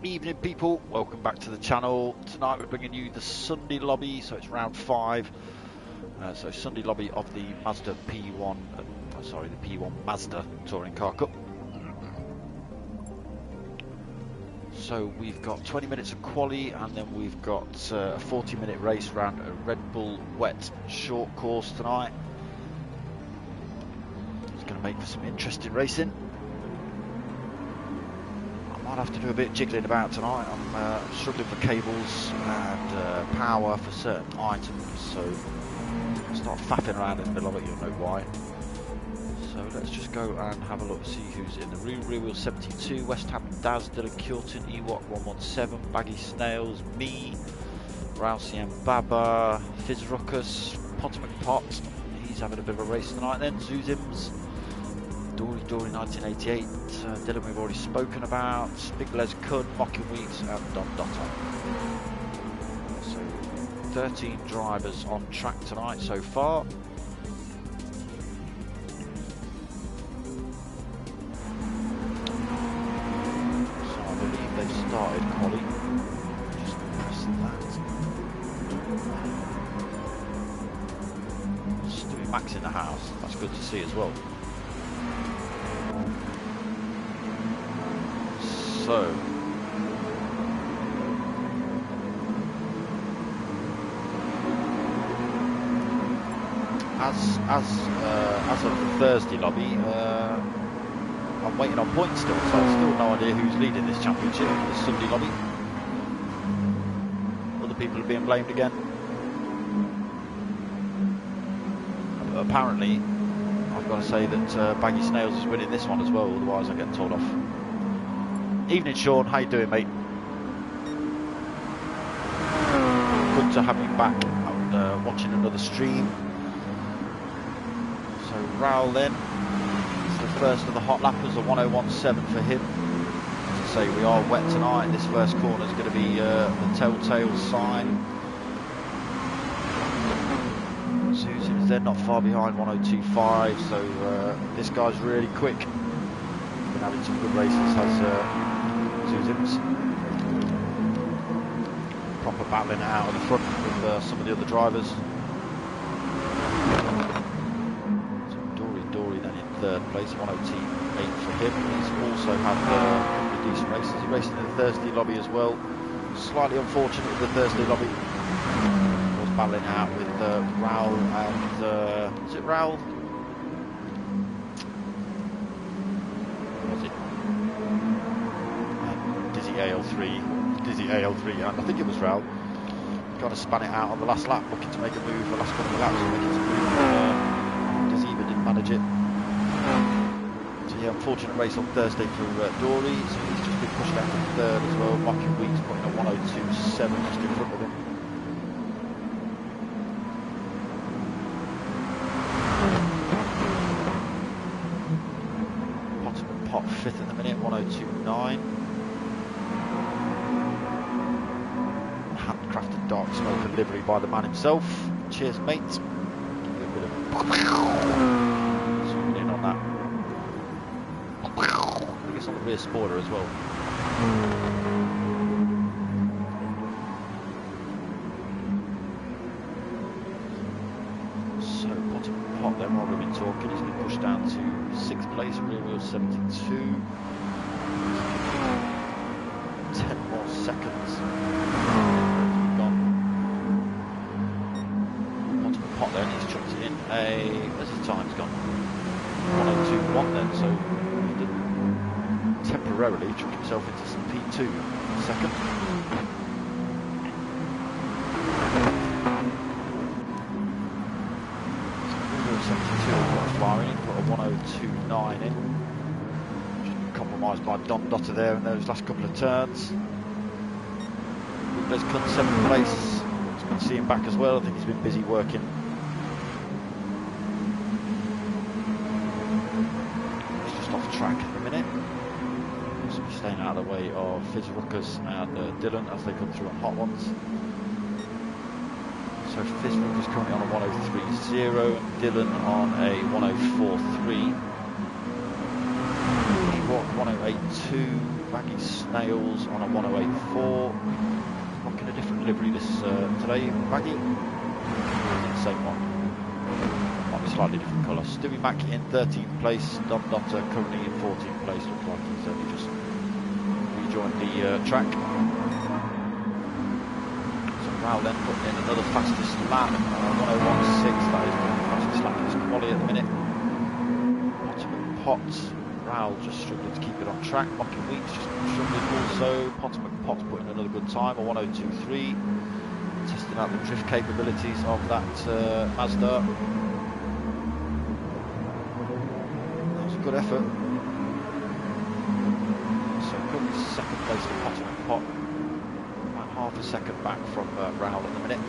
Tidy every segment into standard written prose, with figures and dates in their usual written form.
Evening people, welcome back to the channel. Tonight we're bringing you the Sunday lobby, so it's round 5. So Sunday lobby of the Mazda P1, the P1 Mazda Touring Car Cup. So we've got 20 minutes of quali and then we've got a 40-minute race round a Red Bull wet short course tonight. It's going to make for some interesting racing. I'll have to do a bit of jiggling about tonight. I'm struggling for cables and power for certain items, so I'll start faffing around in the middle of it, you'll know why. So let's just go and have a look, see who's in the room. Rear Wheel 72, West Ham Daz, Dylan Curtin, Ewok 117, Baggy Snails, me, Ralcian Baba, Fizz Ruckus, Potomac Pot, he's having a bit of a race tonight then, Zuzims, Dory 1988, Dylan we've already spoken about, Big Les Kun, Mocking Wheat and Don Dotto. So 13 drivers on track tonight so far. So I believe they've started quali. Just press that. Stewie Max in the house, that's good to see as well. So, as of the Thursday lobby, I'm waiting on points still, so I've still no idea who's leading this championship, the Sunday lobby. Other people are being blamed again. But apparently, I've got to say that Baggy Snails is winning this one as well, otherwise I get told off. Evening Sean, how you doing mate? Good to have you back and watching another stream. So Raoul then, it's the first of the hot lappers, a 1017 for him. As I say, we are wet tonight, this first corner is going to be the telltale sign. Susan's then not far behind, 1025, so this guy's really quick. Been having some good races, has Susan's. Proper battling out at the front with some of the other drivers. So Dory then in third place, 108 for him. He's also had a decent races. He raced in the Thursday lobby as well. Slightly unfortunate with the Thursday lobby. Was battling out with Raoul and is it Raoul? Dizzy AL3, and I think it was Raoul. Kind of span it out on the last lap, looking to make a move the last couple of laps, making some move. Dizzy but didn't manage it. So yeah, unfortunate race on Thursday for Dory, so he's just been pushed down to third as well. Mocking Wheat's putting a 1027 just in front of him. Potomac Pot fifth at the minute, 1029. Handcrafted darksmoka livery by the man himself. Cheers, mate. A bit of zooming in on that. I guess on the rear spoiler as well. So, Potomac Pot then, while we've been talking, he's been pushed down to 6th place, rear wheel 72. 10 more seconds. Pot there, and he's chucked it in where's his time's gone? 1021 then, so he did temporarily chuck himself into some P2 second. So 72 qualifying, put a 1029 in. Compromised by Don Dotter there in those last couple of turns. There's Kun 7th place. It's good to see him back as well. I think he's been busy working. Track at the minute, so we're staying out of the way of Fizz Ruckus and Dylan as they come through on hot ones. So Fizz Ruckus currently on a 1030 and Dylan on a 1043. 108.2, Maggie Snails on a 108.4. Rocking a different livery this today, Maggie. The same one. Might be slightly different colour. Stewie Mack in 13th place. Dom Dotter currently in 14th place. Looks like he's only just rejoined the track. So Raoul then putting in another fastest lap. 101.6. That is the fastest lap in this quali at the minute. Potts, Raoul just struggling to keep it on track. Mocking Weeks just struggling also. Potts putting another good time, a 102.3. Testing out the drift capabilities of that Mazda. That was a good effort. So good second place for Potts and Pot. About half a second back from Raoul at the minute.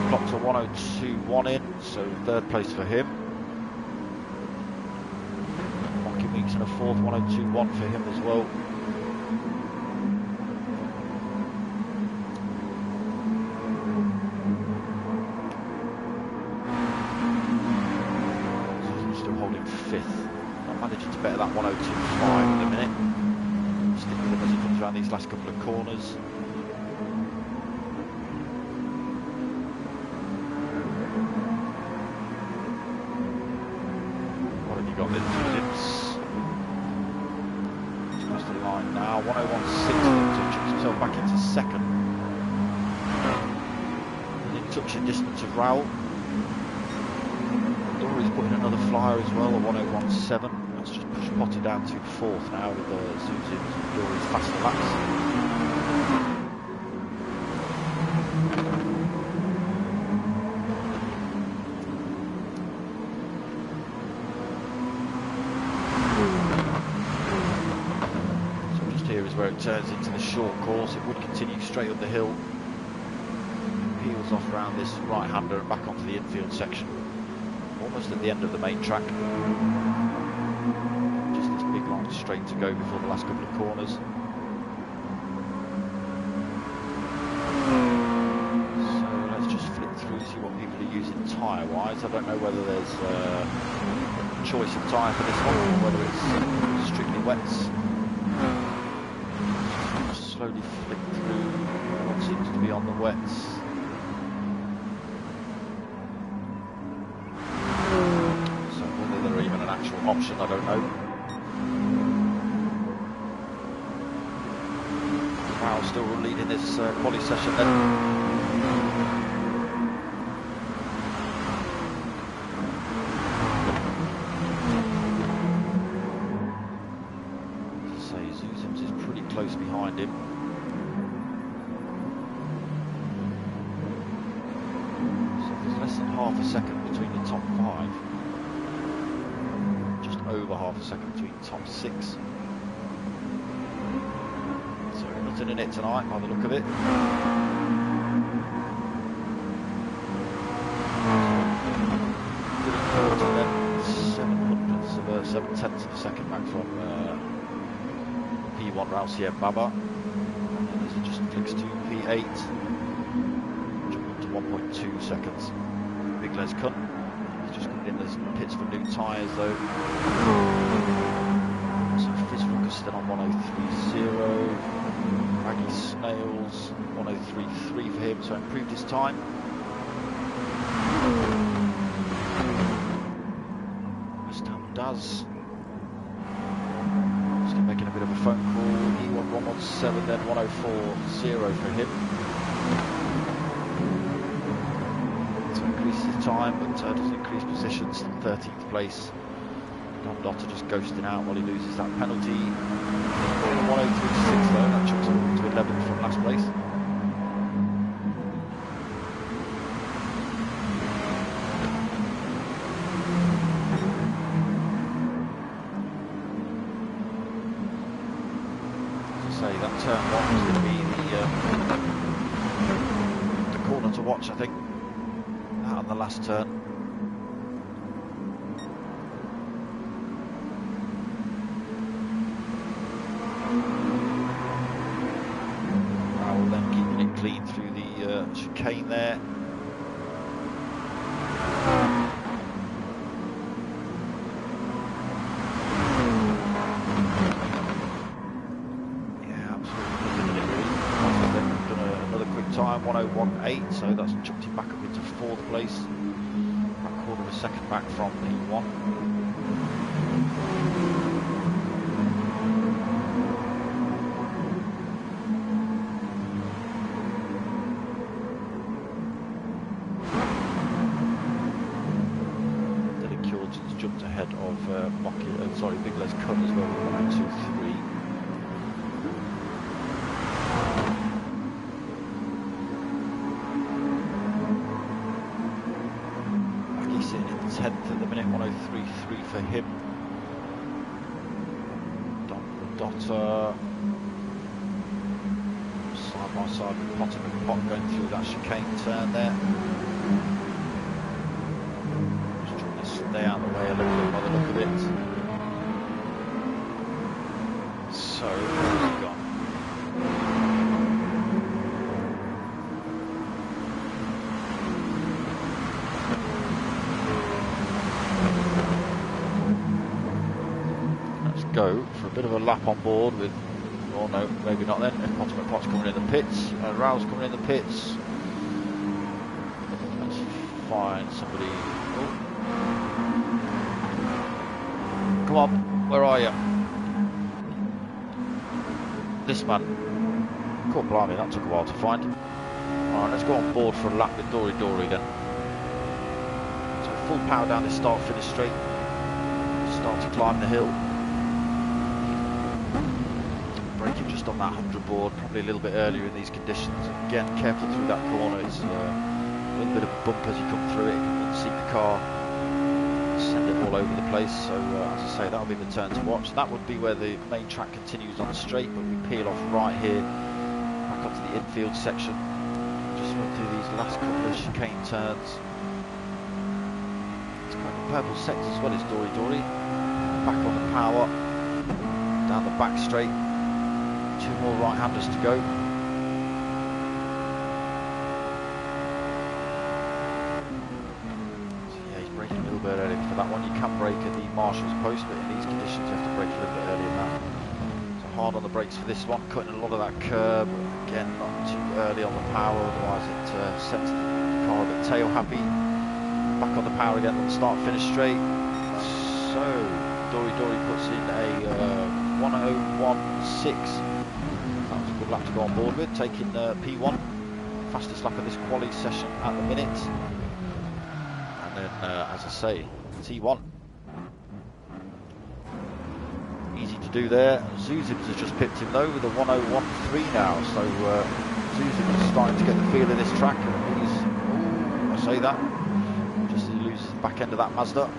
Clocked a 102.1 in, so third place for him. Monkey Weeks in a fourth, 102.1 for him as well. Still holding fifth. Not managing to better that 102.5 in a minute. Stick with him as he comes around these last couple of corners. Got the Williams across the line now, 101.6, chucks himself back into second. Within touching distance of Raoul. Dory's putting another flyer as well, a 101.7. That's just pushed Potty down to fourth now with Zuzim's and Dory's faster laps. Where it turns into the short course, it would continue straight up the hill, peels off around this right-hander and back onto the infield section, almost at the end of the main track. Just this big line straight to go before the last couple of corners. So let's just flick through, see what people are using tyre-wise. I don't know whether there's a choice of tyre for this one, or whether it's strictly wets. Slowly flick through what seems to be on the wets. So whether they're even an actual option, I don't know. Wow, still leading this quali session then. Zuzim's is pretty close behind him. So there's less than half a second between the top five. Just over half a second between the top six. So nothing in it tonight by the look of it. Seven tenths of a second back from P1RC and Baba. And as it just flicks to P8, jump up to 1.2 seconds. Big Les Cunt. He's just coming in as pits for new tyres though. So Fizzrook is still on 103.0. Maggie Snails 103.3 for him, so improved his time. Does. Still making a bit of a phone call. He won 117, then 104.0 for him. To increase his time, but doesn't increase positions. 13th place. Don Dotter just ghosting out while he loses that penalty. 103.6 though. That chucks him to 11th from last place. That turn one was going to be the corner to watch, I think, out on the last turn. Raoul then keeping it clean through the chicane there. Yeah, absolutely looking at it really. Then done another quick time, 1:01.8, so that's jumped him back up into 4th place. About a quarter of a second back from P1. Jumped ahead of Big Les Cut as well with 1, 2, 3. Mackie sitting in 10th at the minute, 1:03.3 for him. Dotter side by side with Potter and Pot going through that chicane turn there. Stay out of the way a little bit by the look of it. So, where's he gone? Let's go for a bit of a lap on board with, oh no, maybe not then. Pot's coming in the pits, Raoul's coming in the pits. Let's find somebody. Oh. Come on, where are you? This man. God blimey, that took a while to find. Alright, let's go on board for a lap with Dory then. So full power down this start finish straight. Start to climb the hill. Braking just on that 100 board, probably a little bit earlier in these conditions. Again, careful through that corner. It's a little bit of a bump as you come through it. You can see the car. Send it all over the place, so as I say, that'll be the turn to watch. That would be where the main track continues on the straight, but we peel off right here, back onto the infield section. Just run through these last couple of chicane turns. It's got the purple sectors as well as Dory. Back on the power, down the back straight. 2 more right-handers to go. Early for that one. You can brake at the marshal's post, but in these conditions you have to brake a little bit earlier than that. So hard on the brakes for this one, cutting a lot of that curb. Again, not too early on the power, otherwise it sets the car a bit tail happy. Back on the power again on the start finish straight. So Dory puts in a 1:01.6. That was a good lap to go on board with, taking P1, fastest lap of this quali session at the minute. As I say, T1. Easy to do there. Zuzibs has just pipped him though with a 1:01.3 now, so Zuzibs is starting to get the feel of this track, and he's, I say that, just as he loses the back end of that Mazda.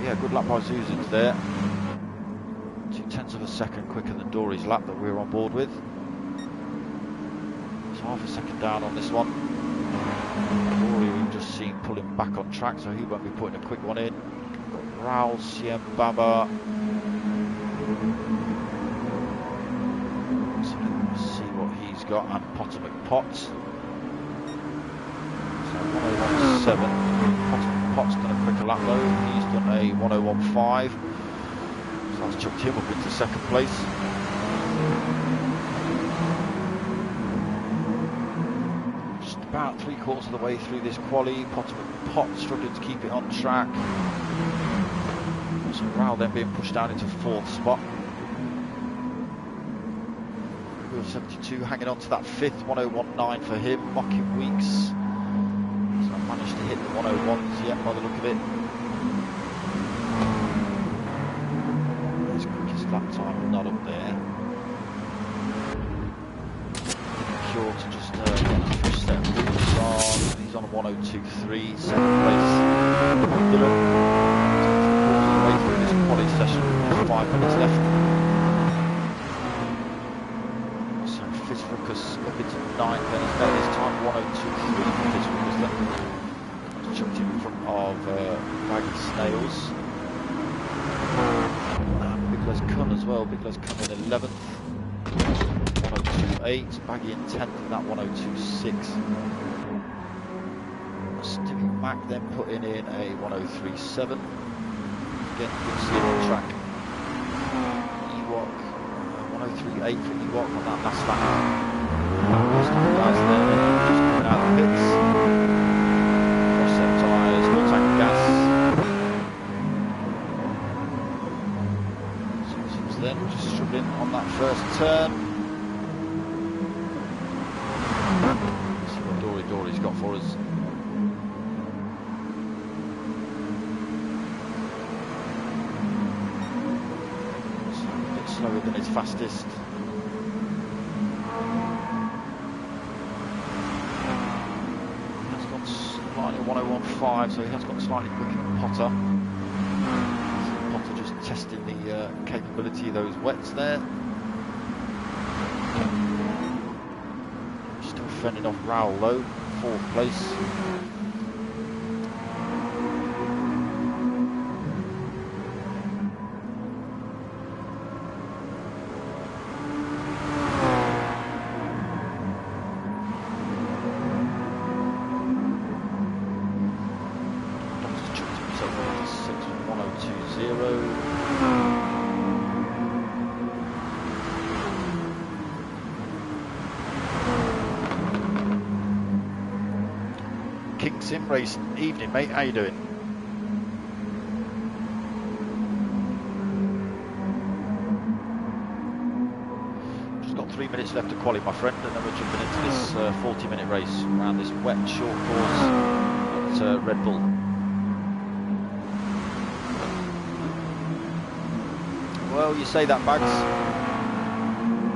Yeah, good lap by Zuzibs there. 0.2 of a second quicker than Dory's lap that we were on board with. Half a second down on this one. Rory we've just seen pulling back on track, so he won't be putting a quick one in. Got Raoul, Siem Baba. So let's see what he's got, and Potter McPot. So 1:01.7. Potter McPot's done a quicker lap though. He's done a 1:01.5. So that's chucked him up into 2nd place. About 3/4 of the way through this quali. Potter McPot struggling to keep it on track. So Raoul then being pushed down into 4th spot. Wheel 72 hanging on to that 5th, 1:01.9 for him. Mocking Weeks. So I managed to hit the 1:01s yet by the look of it. His quickest lap time not up there. Cure to just get a fresh set of wheels on. He's on a 1:02.3, 2nd place. Dylan. All the way through this quali session, just 5 minutes left. So Fitzruckus up into 9th, then he's made his time 1:02.3 for Fitzruckus then. Just chucked him in front of Baggy Snails. And Big Les Kun as well, Big Les Kun in 11th. 102.8, Baggy in 10th in that 102.6. Stewie Mac then putting in a 103.7. Again, good see on track. Ewok, 103.8 for Ewok on that last lap. Just guys there, just coming out of the pits. Cross set tyres, full tank of gas. Susans then just struggling on that first turn. Let's see what Dory's got for us. Slower than his fastest. Has gone slightly 101.5, so he has gone slightly quicker than Potter. Potter just testing the capability of those wets there. Still fending off Rowell though, 4th place. Sim Racing, evening mate, how you doing? Just got 3 minutes left to qualify, my friend, and then we're jumping into this 40-minute race around this wet short course at Red Bull. Well, you say that, Bags.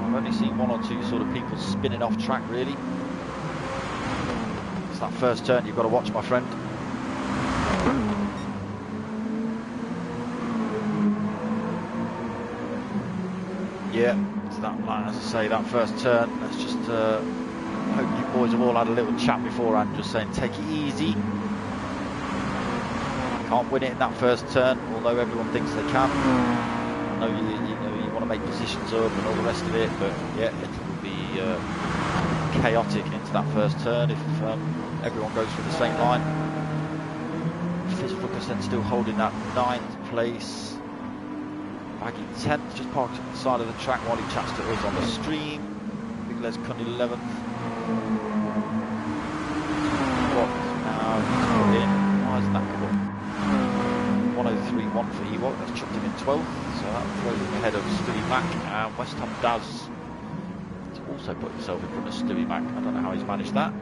I've only seen 1 or 2 sort of people spinning off track, really. That first turn you've got to watch, my friend. Yeah, it's that line, as I say, that first turn. Let's just hope you boys have all had a little chat beforehand, just saying take it easy. Can't win it in that first turn, although everyone thinks they can. I know you want to make positions up and all the rest of it, but yeah, it will be chaotic into that first turn if everyone goes for the same line. Fitzrooker's then still holding that 9th place. Baggy 10th, just parked on the side of the track while he chats to us on the stream. Big Les Cunn 11th. What now? He's put in. Why isn't that good? 103.1 for Ewok. That's chucked him in 12th. So that throws him ahead of Stewie Mac. And West Ham Daz also put himself in front of Stewie Mac. I don't know how he's managed that.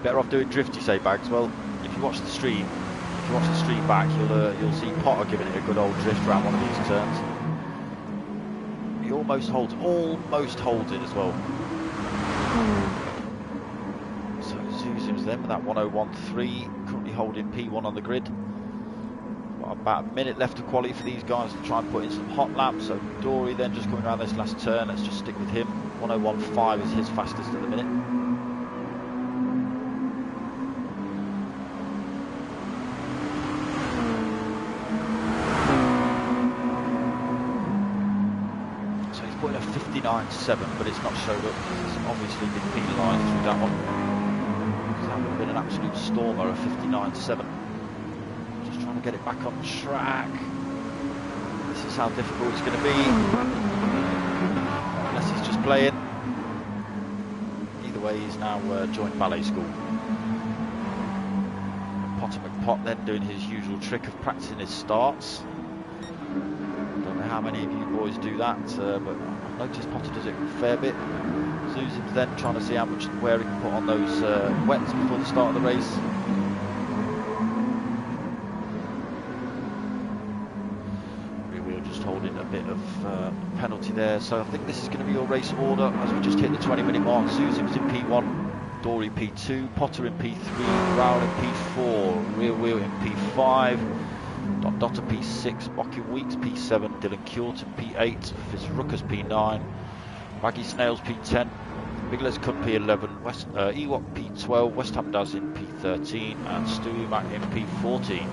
Better off doing drift, you say, Bags? Well, if you watch the stream, back, you'll see Potter giving it a good old drift around one of these turns. He almost holds it as well. So Susans then with that 101.3, currently holding P1 on the grid. Got about a minute left to qualify for these guys to try and put in some hot laps. So Dory then just coming around this last turn. Let's just stick with him. 101.5 is his fastest at the minute. Putting a 59.7, but it's not showed up. It's obviously been penalised through that one. That would have been an absolute stormer, a 59.7. Just trying to get it back on track. This is how difficult it's going to be. Unless he's just playing. Either way, he's now joined ballet school. Potter McPot then doing his usual trick of practicing his starts. Don't know how many of you boys do that, but I've noticed Potter does it a fair bit. Susans then trying to see how much wear he can put on those wets before the start of the race. We're just holding a bit of penalty there, so I think this is going to be your race order as we just hit the 20-minute mark. Susans in P1, Dory P2, Potter in P3, Rowell in P4, Rear Wheel in P5, Dotter P6, Bocky Weeks P7, Dylan Curtin P8, Fitzrooker's P9, Baggy Snails P10, Big Les Cunt P11, Ewok P12, West Ham Daz in P13, and Stewie Mac in P14.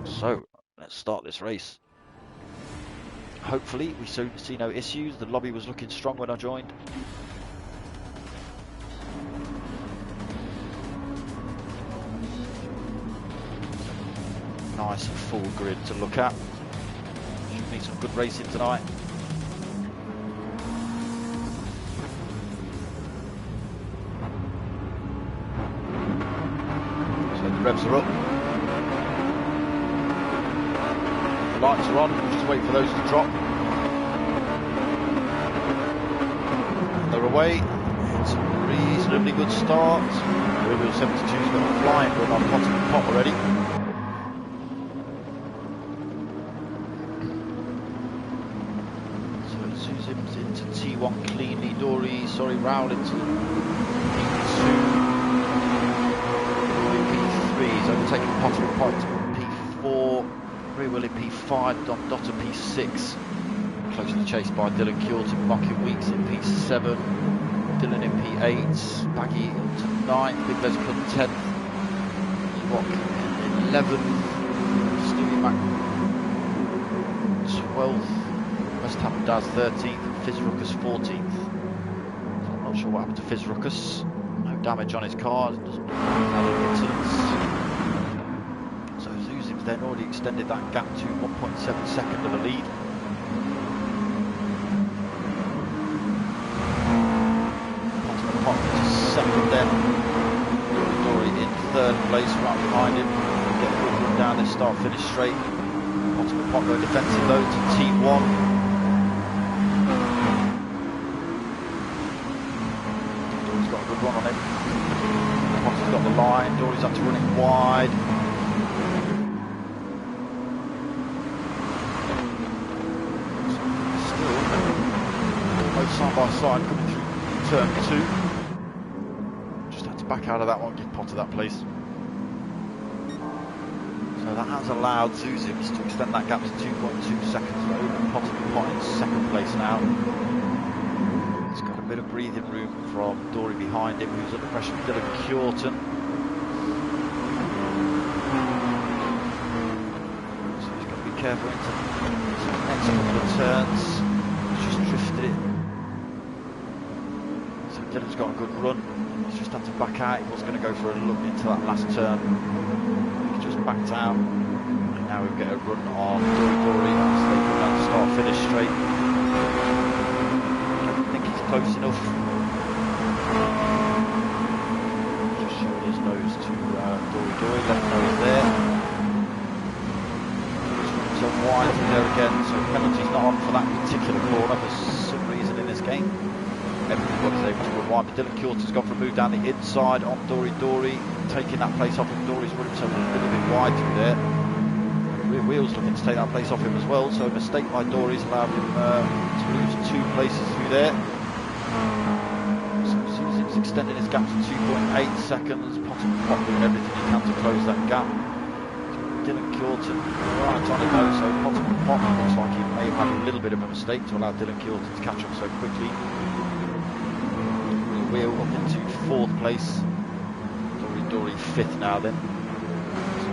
So, let's start this race. Hopefully, we soon see no issues. The lobby was looking strong when I joined. Nice full grid to look at. Should be some good racing tonight. So the revs are up. The lights are on. We'll just wait for those to drop. And they're away. It's a reasonably good start. Wheel 72's got a flying run on bottom and pop already. Into T1 cleanly, Rowell into P2, P3, he's overtaking Potter and Point P4, Rear Willie P5, Dom Dotter P6, closely chased by Dylan Kjorton, Mocking Weeks in P7, Dylan in P8, Baggy into 9th, Big Les Cunt 10th, Ewok in 11th, Stewie Mac 12th, West Ham Daz 13th, Fizz Ruckus 14th. So I'm not sure what happened to Fizz Ruckus. No damage on his car, doesn't have any incidents. So Zuzim's then already extended that gap to 1.7 second of a lead. Pop into second then. Dory in third place, right behind him. Get a good run down this start, finish straight. Pop going defensive though to T1. Run on him. Potter's got the line, Dory's had to run it wide. Still both side by side coming through turn 2. Just had to back out of that one, give Potter that place. So that has allowed Zuzims to extend that gap to 2.2 seconds over Potter in second place now. Bit of breathing room from Dory behind him, who's under pressure from Dylan Kjorton. So he's got to be careful into the next couple of turns. He's just drifted it. So Dylan's got a good run. He's just had to back out. He was going to go for a look into that last turn. He just backed out. And now we'll get a run on Dory as they go down the start finish straight. Close enough. Just showing his nose to Dory, let him know he's there. Just running so wide from there again, so penalty's not on for that particular corner for some reason in this game. Everybody's able to run wide, but Dylan Kjorton's got to move down the inside on Dory, taking that place off him. Dory's running so a little bit wide through there. Rear wheels looking to take that place off him as well, so a mistake by Dory's allowed him to lose 2 places through there. So Zuzim's extending his gap to 2.8 seconds. Potter doing everything he can to close that gap. Dylan Kjorton right on it though, so Potter looks like he may have had a little bit of a mistake to allow Dylan Kjorton to catch up so quickly. Wheel up into 4th place. Dory 5th now then. So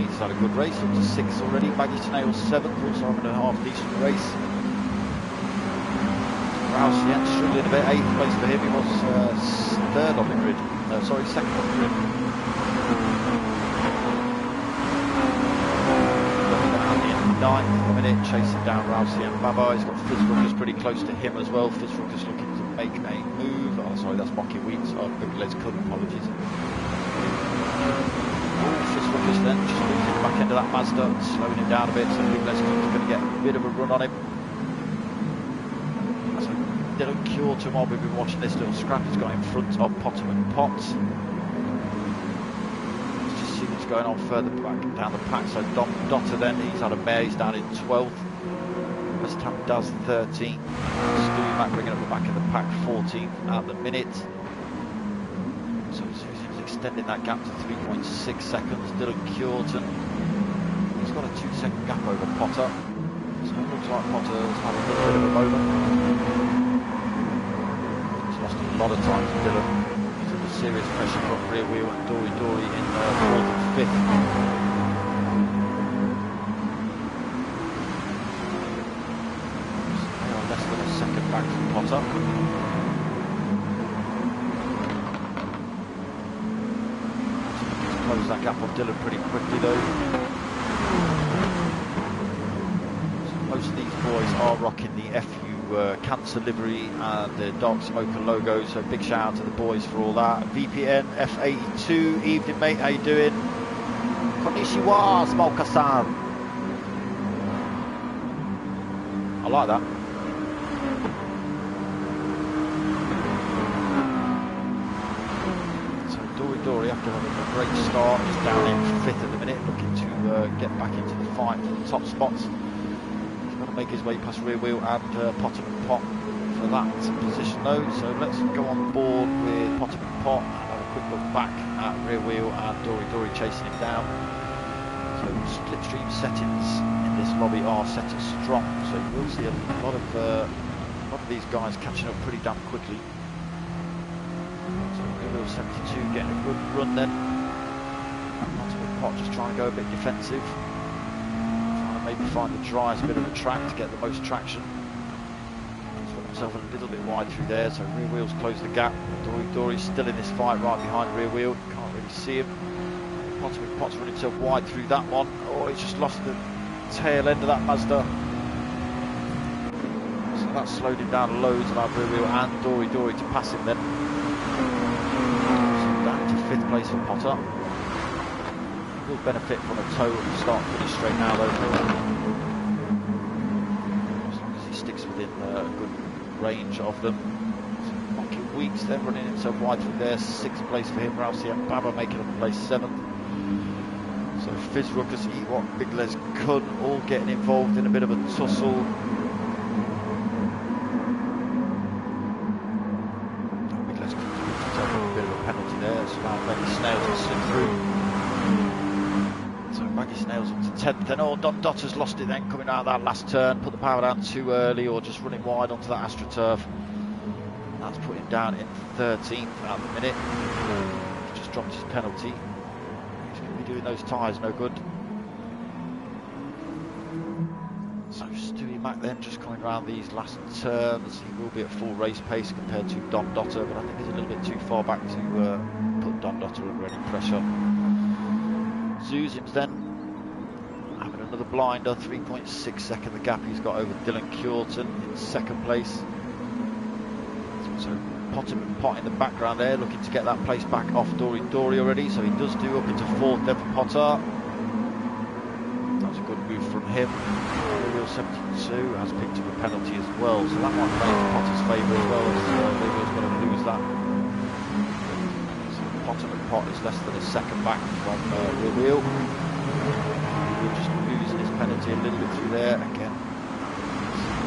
He's had a good race, up to 6th already. Baggy Snail 7th, also having a half decent race. Rouse yet struggling a bit, 8th place for him. He was 3rd on the grid. Sorry, 2nd on the grid. Andy in 9th at the minute, chasing down Rousey and Baba. He's got Fizz Ruckus pretty close to him as well. Fizz Ruckus looking to make a move. Oh, sorry, that's Mocky Wheats. Oh, Big Let's Cut, apologies. Fizz Ruckus then, just losing the back end of that Mazda, slowing him down a bit, so Big Let's Cut is going to get a bit of a run on him. So Dylan Kjorton, while we've been watching this little scrap, has got in front of Potter and Potts. Let's just see what's going on further back down the pack. So Dom Dotter then, he's had a mare, he's down in 12th. West Ham does 13th. Stewie Mac bringing up the back of the pack 14th at the minute. So Susie's extending that gap to 3.6 seconds. Dylan Kjorton, he's got a 2-second gap over Potter. So it looks like Potter's had a little bit of a moment. lot of time for Dylan. He's under serious pressure from rear wheel and Dory in 4th and 5th. They are less than a second back from Potter. Close that gap on Dylan pretty quickly though. So most of these boys are rocking the FU Cancer livery and the darksmoka logo, so big shout out to the boys for all that. VPN F82, evening mate, how you doing? Konnichiwa, Smoker-san. I like that. Dory after having a great start, just down in 5th at the minute, looking to get back into the fight for the top spots. He's got to make his way past rear wheel and Potter and Pot for that position though, so let's go on board with Potter and Pot and have a quick look back at rear wheel and Dory chasing him down. So slipstream settings in this lobby are set as strong, so you will see a lot of these guys catching up pretty damn quickly. 72 getting a good run then. Pot just trying to go a bit defensive, trying to maybe find the driest bit of the track to get the most traction. He's put himself a little bit wide through there, so rear wheel's closed the gap. Dory's still in this fight right behind rear wheel, can't really see him. Pot's run himself wide through that one. Oh, he's just lost the tail end of that Mazda. So that slowed him down loads, allowed rear wheel and Dory to pass him then. 5th place for Potter. Will benefit from a tow at the start finish straight now though. As long as he sticks within a good range of them. So Monkey Weeks then running himself wide through there. 6th place for him. Rousey and Baba making up place 7th. So Fizz Ruckus, Ewok, Big Les Kun all getting involved in a bit of a tussle. Snails will slip through. So Maggie Snails up to 10th. Then Don Dotter's lost it then coming out of that last turn. Put the power down too early or just running wide onto that AstroTurf. That's put him down in 13th at the minute. He's just dropped his penalty. He's going to be doing those tyres no good. So Stewie Mac then just coming around these last turns. He will be at full race pace compared to Don Dotter, but I think he's a little bit too far back to put Don Dotter under any pressure. Zuzim's then having another blinder, 3.6 second the gap he's got over Dylan Curtin in 2nd place. So Potter and Pot in the background there, looking to get that place back off Dory already, so he does do up into 4th then for Potter. That was a good move from him. Wheel 72 has picked up a penalty as well, so that might play in Potter's favour as well, as Wheel's got to lose that. Potter and Pot is less than a second back from rear wheel. We're just losing his penalty a little bit through there. Again,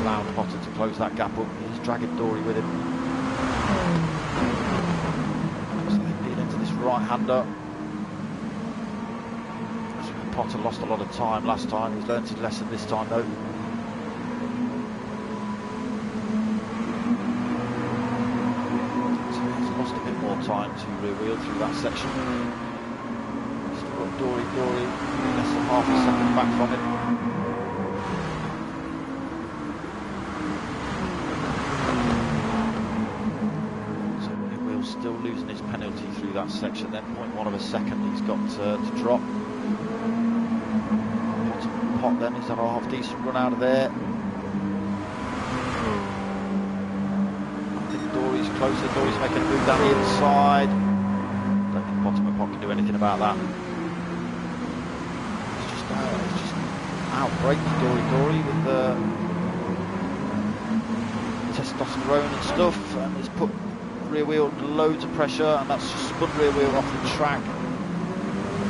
allowed Potter to close that gap up. He's dragging Dory with him. So they lead into this right-hander. Potter lost a lot of time last time. He's learned his lesson this time though. Time to rear wheel through that section. Still got Dory less than half a second back from him. So rear wheel still losing his penalty through that section then, 0.1 of a second he's got to drop. Pot then, he's had a half decent run out of there. Dory's closer, Dory's making a move down the inside. Don't think Potter and Pot can do anything about that. It's just outbreaks Dory with the testosterone and stuff, and he's put rear wheel under loads of pressure, and that's just spun rear wheel off the track.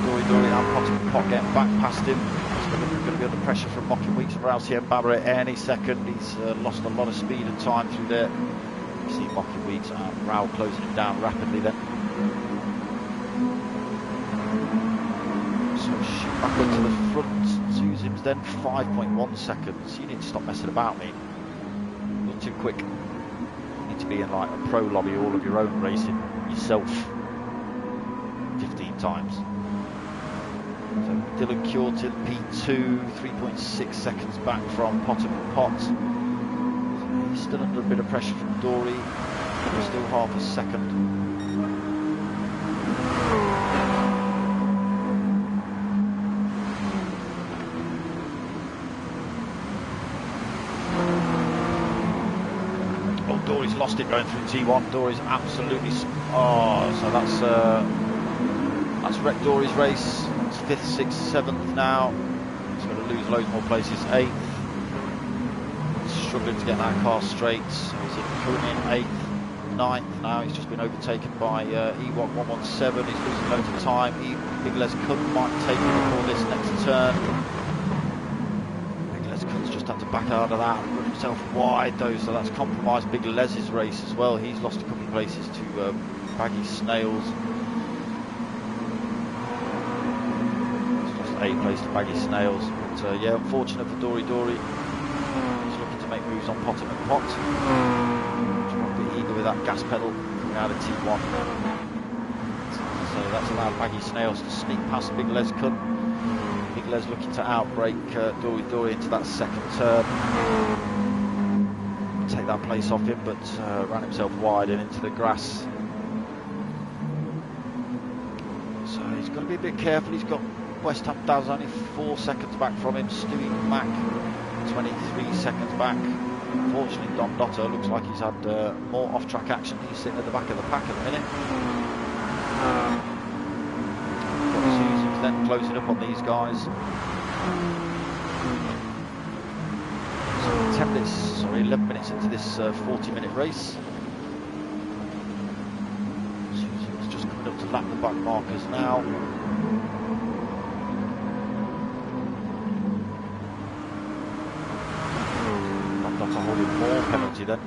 Dory and Potter and Pot getting back past him. He's going to be under pressure from Mocking Weeks and Rousey and Baba at any second. He's lost a lot of speed and time through there. You see Mocking Weeks and Rao closing him down rapidly then. So shoot back up to the front. Zuzim's then 5.1 seconds. You need to stop messing about, me. You're too quick. need to be in like a pro lobby, all of your own racing yourself 15 times. So Dylan Curtin, P2, 3.6 seconds back from Potter and Pot. So he's still under a bit of pressure from Dory, still half a second. Oh, Dory's lost it going through T1. Dory's absolutely... Oh, so that's wrecked Dory's race. It's 5th, 6th, 7th now. He's going to lose loads more places. 8th. Struggling to get that car straight. So he's currently in 8th. 9th now. He's just been overtaken by Ewok 117. He's losing loads of time. Big Les Cunt might take him before this next turn. Big Les Cunt's just had to back out of that and run himself wide though, so that's compromised Big Les's race as well. He's lost a couple of places to Baggy Snails. He's lost 8th place to Baggy Snails. But yeah, unfortunate for Dory. He's looking to make moves on Potter and Pot. Eager with that gas pedal coming out of T1. So that's allowed Baggy Snails to sneak past Big Les Cunt. Big Les looking to outbrake Dory into that second turn. Take that place off him, but ran himself wide and into the grass. So he's got to be a bit careful. He's got West Ham Daz only 4 seconds back from him. Stewie Mack 23 seconds back. Unfortunately, Don Dotto looks like he's had more off-track action. He's sitting at the back of the pack at the minute. Got Susans then closing up on these guys. So 11 minutes into this 40-minute race. Susans just coming up to lap the back markers now. That's a holding more penalty then.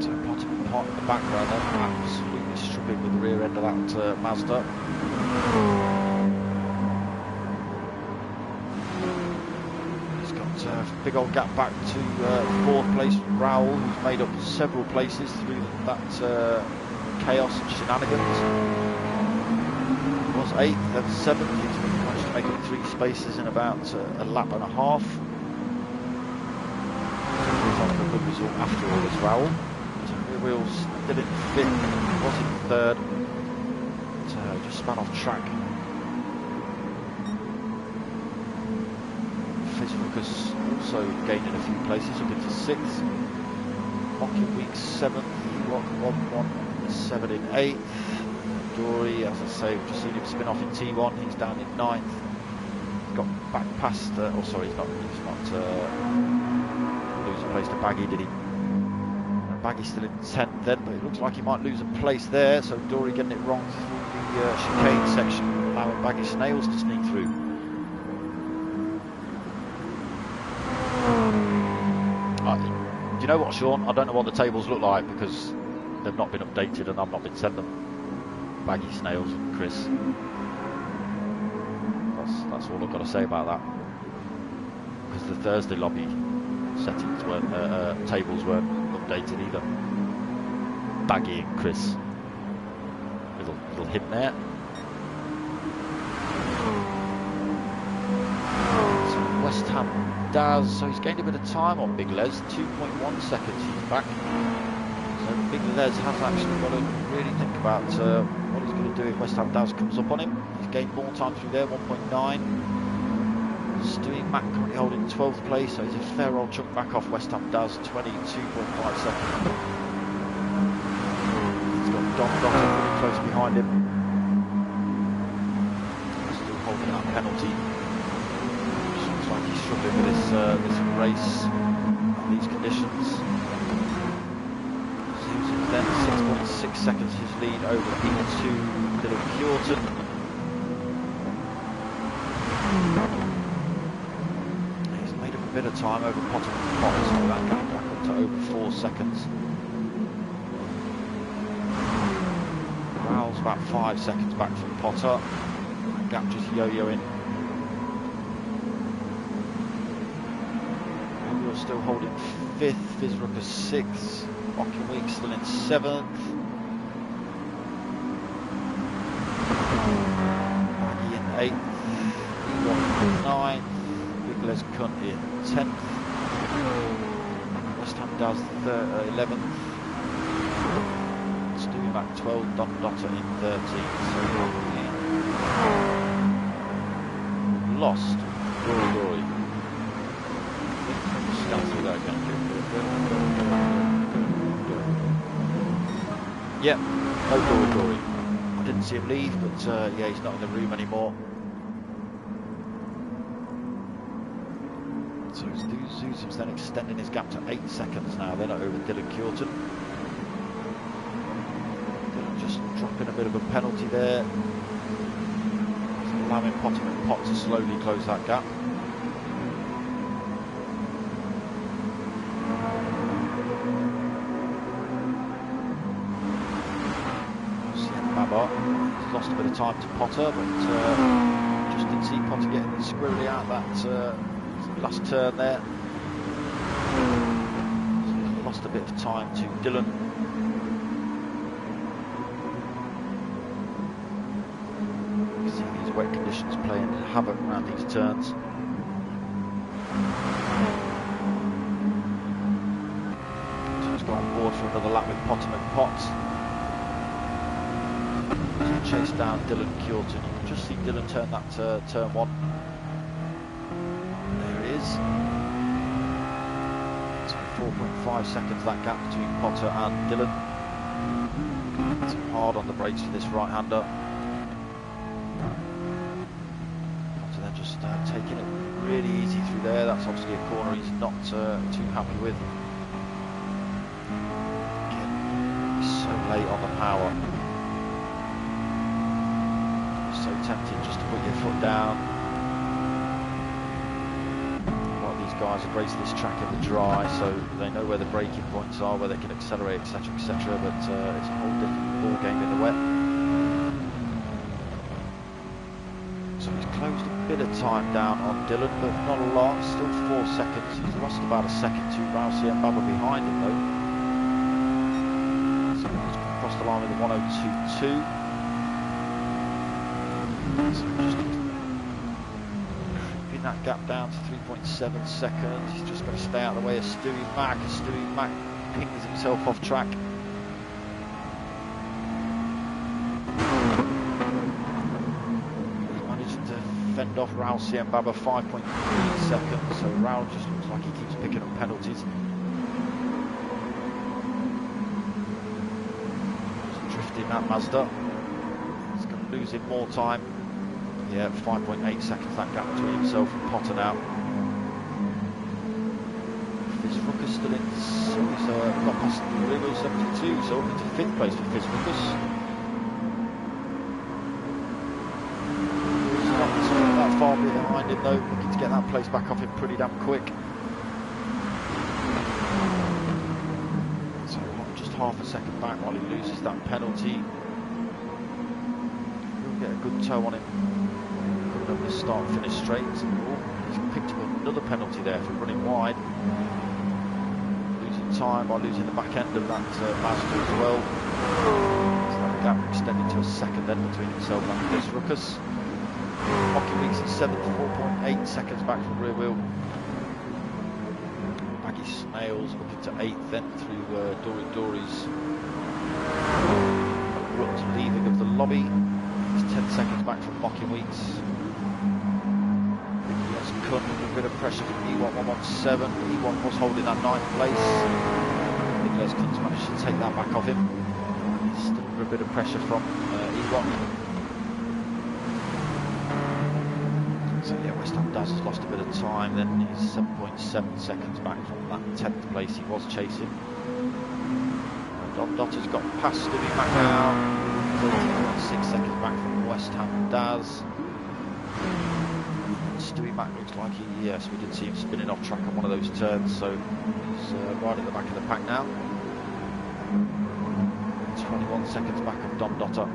So Potter in the background then, absolutely struggling with the rear end of that Mazda. He's got a big old gap back to 4th place Raoul, who's made up several places through that chaos and shenanigans. He was 8th, then 7th. He's managed to make up 3 spaces in about a lap and a half. He's on a good result after all as Raoul. Rear wheels still in 5th, was in 3rd. So just span off track. Fizz Lucas also gaining a few places up into 6th. Mocky Week 7th, Rock 117 in 8th. Dory, as I say, we've just seen him spin off in T1. He's down in 9th. Got back past, he's not losing place to Baggy, did he? Baggy's still in 10th then, but it looks like he might lose a place there. So Dory getting it wrong through the chicane section, allowing Baggy Snails to sneak through. Do you know what, Sean? I don't know what the tables look like because they've not been updated and I've not been sent them. Baggy Snails, Chris. That's all I've got to say about that. Because the Thursday lobby settings weren't, tables weren't updated either. Baggy and Chris. Little hint there. So West Ham Daz, so he's gained a bit of time on Big Les, 2.1 seconds he's back. So Big Les has actually got to really think about what he's going to do if West Ham Daz comes up on him. He's gained more time through there, 1.9. Stewie Mack currently holding 12th place, so he's a fair old chunk back off West Ham Daz, 22.5 seconds. He's got Don Dotto pretty close behind him. Still holding that penalty. Looks like he's struggling with this race and these conditions. Then 6.6 seconds his lead over P2 Dylan Curtin. He's made up a bit of time over Potter and Pot, so that gap back up to over 4 seconds. Raoul's about 5 seconds back from Potter. That gap just yo-yoing. still holding 5th, Fizzrooker 6th, Mocking Week still in 7th. Maggie in 8th, E1 in 9th, Big Les Cunt in 10th, West Ham Daz 11th, Stewie Mac 12th, Don Dotter in 13th. So we lost Dory. Scan through that again. Yep, no Dory. I didn't see him leave, but yeah, he's not in the room anymore. So Zuzim's then extending his gap to 8 seconds now, then over Dylan Curtin. Dylan just dropping a bit of a penalty there. Allowing Potter and Pot to slowly close that gap. He's lost a bit of time to Potter, but just didn't see Potter getting squirrely out that last turn there. So he's lost a bit of time to Dylan. You can see these wet conditions playing havoc around these turns. So he's gone on board for another lap with Potter and Potts. Chase down Dylan Curtin. You can just see Dylan turn that turn 1. There it is. So 4.5 seconds that gap between Potter and Dylan. It's hard on the brakes for this right-hander. Potter then just taking it really easy through there. That's obviously a corner he's not too happy with. Again, he's so late on the power. So tempted just to put your foot down. A lot of these guys have raced this track in the dry, so they know where the braking points are, where they can accelerate, etc, etc, but it's a whole different ball game in the wet. So he's closed a bit of time down on Dylan, but not a lot, still 4 seconds. He's lost about a second to Rousey and Baba behind him though. So he's crossed the line with a 1:02.2. So just creeping that gap down to 3.7 seconds. He's just got to stay out of the way of Stewie Mac. As Stewie Mac pings himself off track. He's managed to fend off Rousey and Baba 5.3 seconds. So Raul just looks like he keeps picking up penalties. Just drifting that Mazda. He's going to lose him more time. Yeah, 5.8 seconds that gap between himself and Potter now. Fizzrooker's still in, so he's got past the rear 72, so up into 5th place for Fizzrooker's. He's not that far behind him though, looking to get that place back off him pretty damn quick. So just half a second back while he loses that penalty. He'll get a good toe on him. The start and finish straight. Oh, he's picked up another penalty there for running wide. Losing time by losing the back end of that Mazda as well. So that gap extended to a second then between himself and Fizzrooker's. Mocking Weeks in 7th, 4.8 seconds back from rear wheel. Baggy Snails up into 8th then through Dory's abrupt leaving of the lobby. He's 10 seconds back from Mocking Weeks. A bit of pressure from E1 117. E1 was holding that 9th place. Nicholas Kuntz managed to take that back off him. He's still under a bit of pressure from E1. So yeah, West Ham Daz has lost a bit of time. Then he's 7.7 seconds back from that 10th place he was chasing. Don Dotter's got past Stewie Mac now. 13.6 seconds back from West Ham Daz. Stewie Mac looks like yes, we did see him spinning off track on one of those turns, so he's right at the back of the pack now. 21 seconds back of Don Dotter.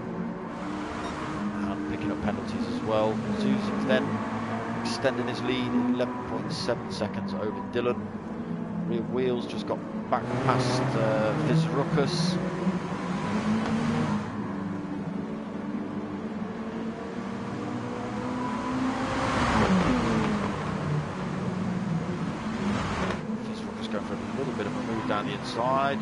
And picking up penalties as well. Zuzim's then extending his lead, 11.7 seconds over Dylan. rear wheels, just got back past Fizz Ruckus. Fizz Ruckus going for a little bit of a move down the inside.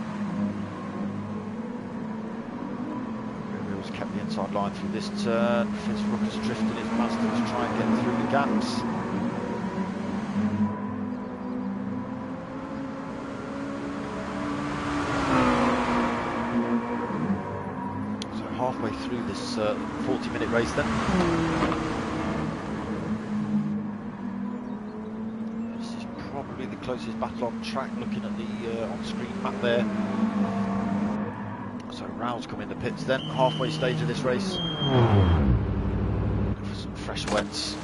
Rear wheels kept the inside line through this turn. Fizz Ruckus drifted his Mazda to try and get through the gaps. Halfway through this 40-minute race then. This is probably the closest battle on track, looking at the on-screen map there. So Raoul's come in the pits then, halfway stage of this race. For some fresh wets.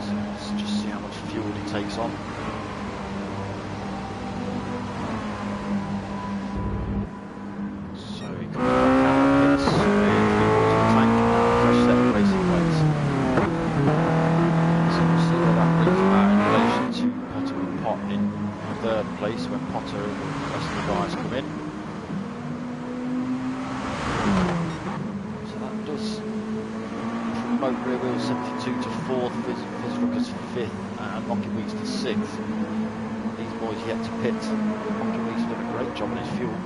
So let's just see how much fuel he takes on. Place when Potter and the rest of the guys come in. So that does promote rear wheel 72 to 4th, Fizz Ruckus 5th, and Monkey Weeks to 6th. These boys yet to pit. Monkey Weeks done a great job on his fuel.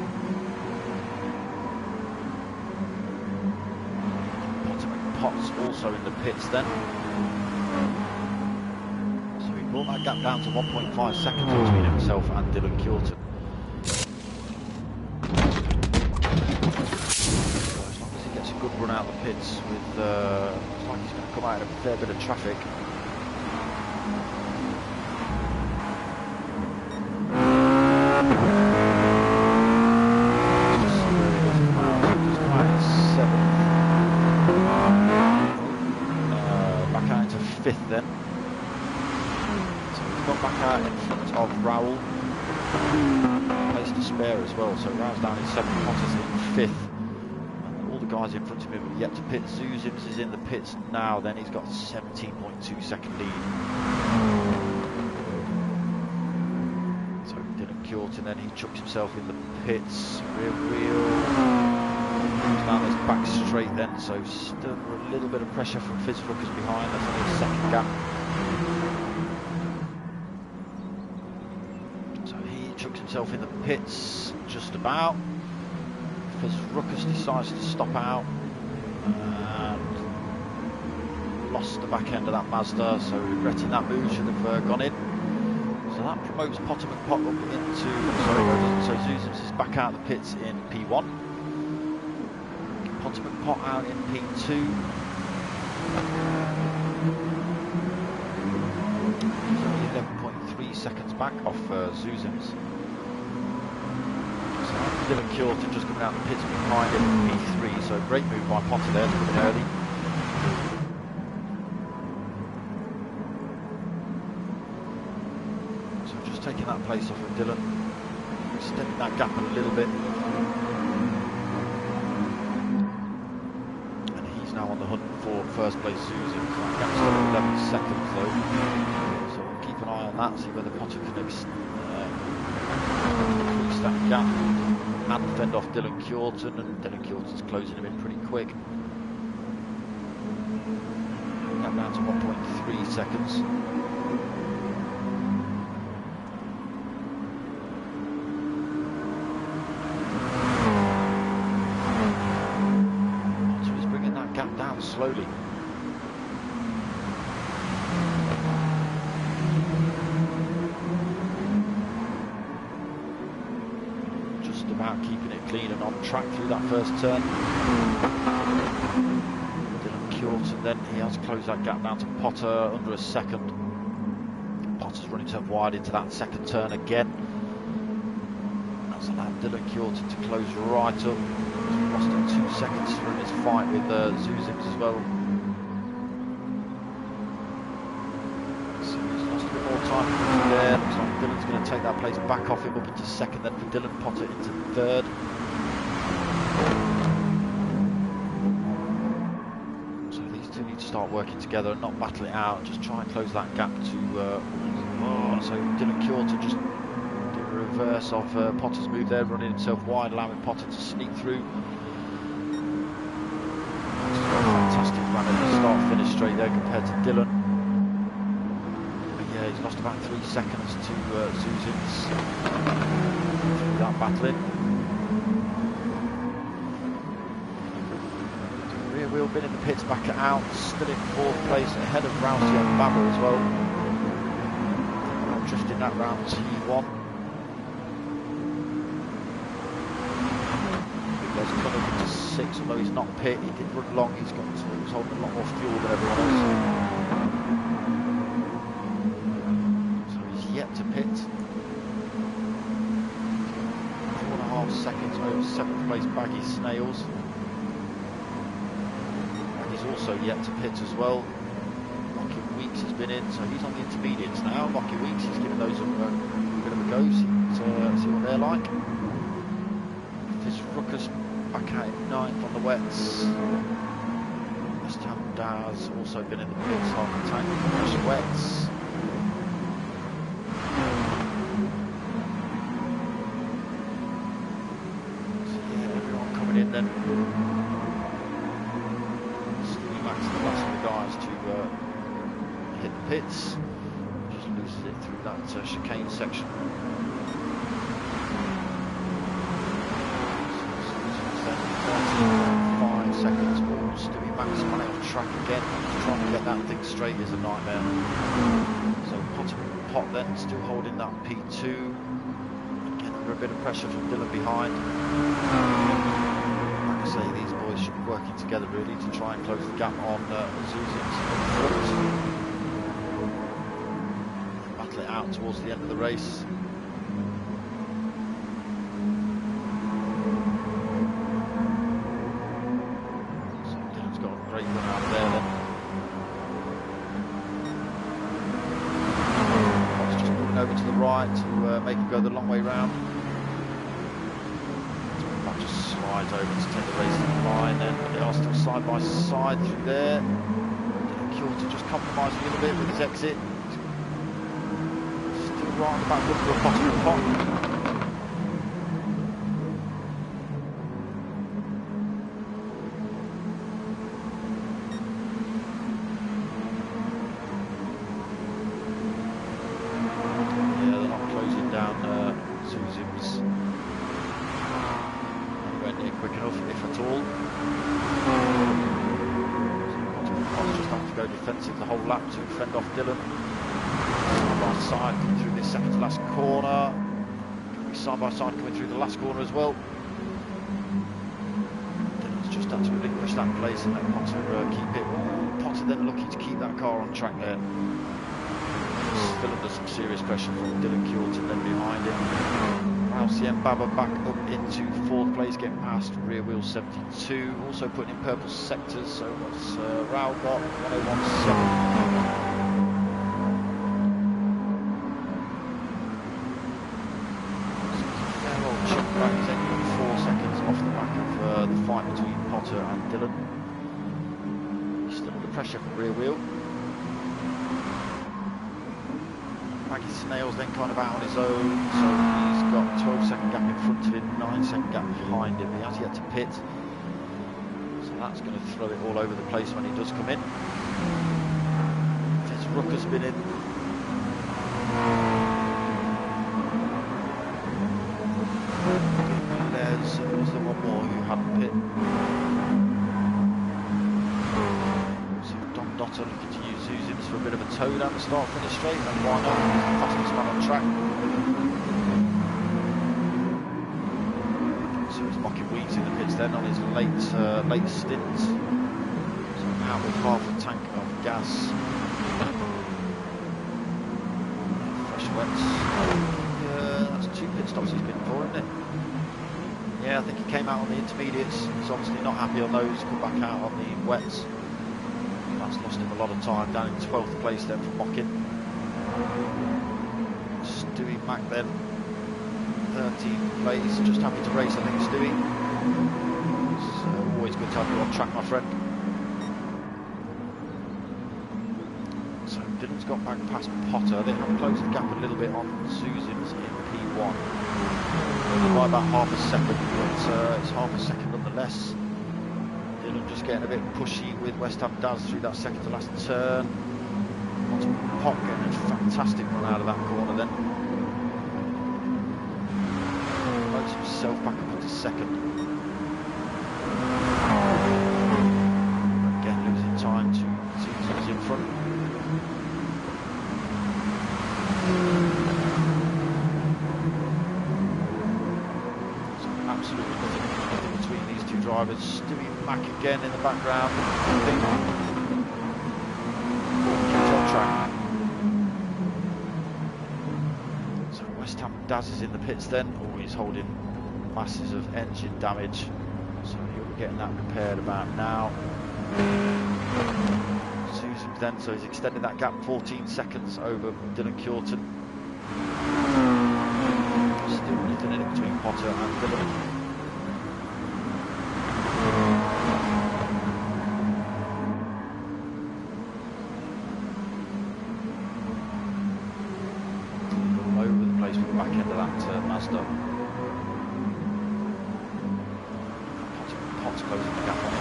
Potter and Potts also in the pits then. Brought that gap down to 1.5 seconds between himself and Dylan Curtin. So as long as he gets a good run out of the pits, with looks like he's going to come out in a fair bit of traffic. Let's just see where he does come out. So he's come out in 7th. Back out into 5th then. Got back out in front of Raoul, place to spare as well, so Raoul's down in 7th, Potter's in 5th, and all the guys in front of him have yet to pit. Zuzims is in the pits now, then he's got 17.2 second lead. So Dylan Curtin, then he chucks himself in the pits, rear wheel, moves down this back straight then, so still a little bit of pressure from Fizz Ruckus behind, that's only a second gap. Chucks himself in the pits, just about. Fizz Ruckus decides to stop out and lost the back end of that Mazda, so regretting that move, should have gone in. So that promotes Potter McPot up into, sorry, no, doesn't. So Zuzims is back out of the pits in P1. Potter McPot out in P2. He's only 11.3 seconds back off Zuzims. So Dylan Curtin just coming out the pits behind him in P3, so great move by Potter there to come in early. So just taking that place off of Dylan, extending that gap a little bit. And he's now on the hunt for first place Zuzims. That gap's still 11 seconds though. So we'll keep an eye on that, see whether Potter can increase that gap and fend off Dylan Curtin, and Dylan Curtin's closing him in pretty quick. Gap down to 1.3 seconds. So he's bringing that gap down slowly. About keeping it clean and on track through that first turn. Dylan Curtin then, he has closed that gap down to Potter under a second. Potter's running himself wide into that second turn again. That's allowed Dylan Curtin to close right up. He's lost in 2 seconds from his fight with Zuzims as well. So he's lost a bit more time there. Looks like Dylan's going to take that place back off him up into second, then for Dylan, Potter into third. So these still need to start working together and not battle it out. Just try and close that gap to. So Dylan Kjorta just did a reverse of Potter's move there, running himself wide, allowing Potter to sneak through. Fantastic run at the start-finish straight there compared to Dylan. But yeah, he's lost about 3 seconds to Zuzins through that battling. Rear wheel been in the pits, back it out, still in 4th place, ahead of Rousey and Babber as well. Drifting that round T1. There's coming into 6, although he's not pit, he did run long, he was holding a lot more fuel than everyone else. So he's yet to pit. 4.5 seconds over 7th place Baggy Snails. And he's also yet to pit as well. Weeks has been in, so he's on the intermediates now. Rocky Weeks, he's giving those a bit of a go, see what they're like. This Ruckus back out in 9th on the wets. West Ham Daz also been in the pits, half the tank, fresh wets. So yeah, everyone coming in then. Stevie Max, the last of the guys to hit the pits, just loses it through that chicane section. 5 seconds more. Stewie Max running off track again, trying to get that thing straight is a nightmare. So Pot then still holding that P2. Again under a bit of pressure from Dylan behind. Like I say, these boys should be working together really to try and close the gap on Zuzins. Battle it out towards the end of the race. So Dylan's got a great run out there then. Pot's just moving over to the right to make him go the long way round. That just slides over to take the race to the line, then they are still side by side through there. Kjorta just compromising a little bit with his exit. Right on the back, look for a bottom of the pot. Yeah, they're not closing down Zuzins anywhere near quick enough, if at all. So just have to go defensive the whole lap to fend off Dylan. Right side coming through this second to last corner. Side by side coming through the last corner as well. Dylan's just had to relinquish that place and let Potter keep it. Potter then looking to keep that car on track there. Still under some serious pressure from Dylan Kjorta then behind him. Rousey and Baba back up into 4th place, getting past rear wheel 72. Also putting in purple sectors, so what's Rao got? 1017. The fight between Potter and Dylan. He's still under pressure from rear wheel. Maggie Snail's then kind of out on his own, so he's got 12-second gap in front of him, 9-second gap behind him. He has yet to pit, so that's going to throw it all over the place when he does come in. There's Rucker's been in. Was there one more who hadn't pit? So Don Dotter looking to use Zuzins for a bit of a tow down the start finish straight, and why not? Fastest man on track. So it's Mocky Weeds in the pits then on his late stint. So out with half a tank of gas. Fresh wets. That's 2 pit stops he's been for, isn't it? Yeah, I think he came out on the intermediates. He's obviously not happy on those. Come back out on the wets. That's lost him a lot of time. Down in 12th place then from Mockin. Stewie Mac then 13th place. Just happy to race, I think, Stewie. It's always good to have you on track, my friend. got back past Potter. They have closed the gap a little bit on Susan's in P1. Only by about half a second, but it's half a second nonetheless. Dylan just getting a bit pushy with West Ham Daz through that second to last turn. Pot getting a fantastic run out of that corner then. Floats himself back up into second. Again losing time to Susan's in front. So absolutely nothing between these two drivers. Stewie Mack again in the background. Track. So West Ham Daz is in the pits then. Oh, he's holding masses of engine damage, so he'll be getting that repaired about now. Susan then, so he's extended that gap 14 seconds over Dylan Curtin. Still nothing in it between Potter and Dylan. Back into that Mazda. Potts closing the gap on him.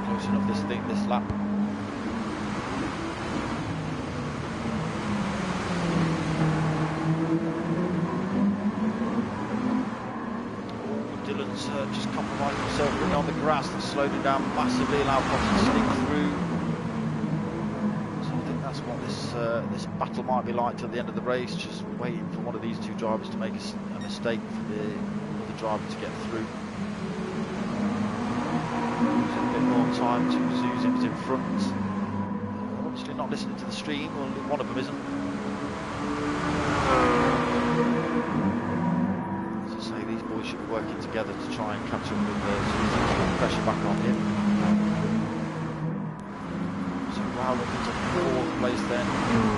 Close enough this lap. Dylan's just compromised himself running on the grass. That's slowed him down massively, allowed Potts to sneak through. That's what this battle might be like till the end of the race, just waiting for one of these two drivers to make a mistake for the other driver to get through. Losing a bit more time to Zuzim's in front. Obviously not listening to the stream, well, one of them isn't. As I say, these boys should be working together to try and catch up with Zuzim to put pressure back on him. Wow, looking to 4th place then.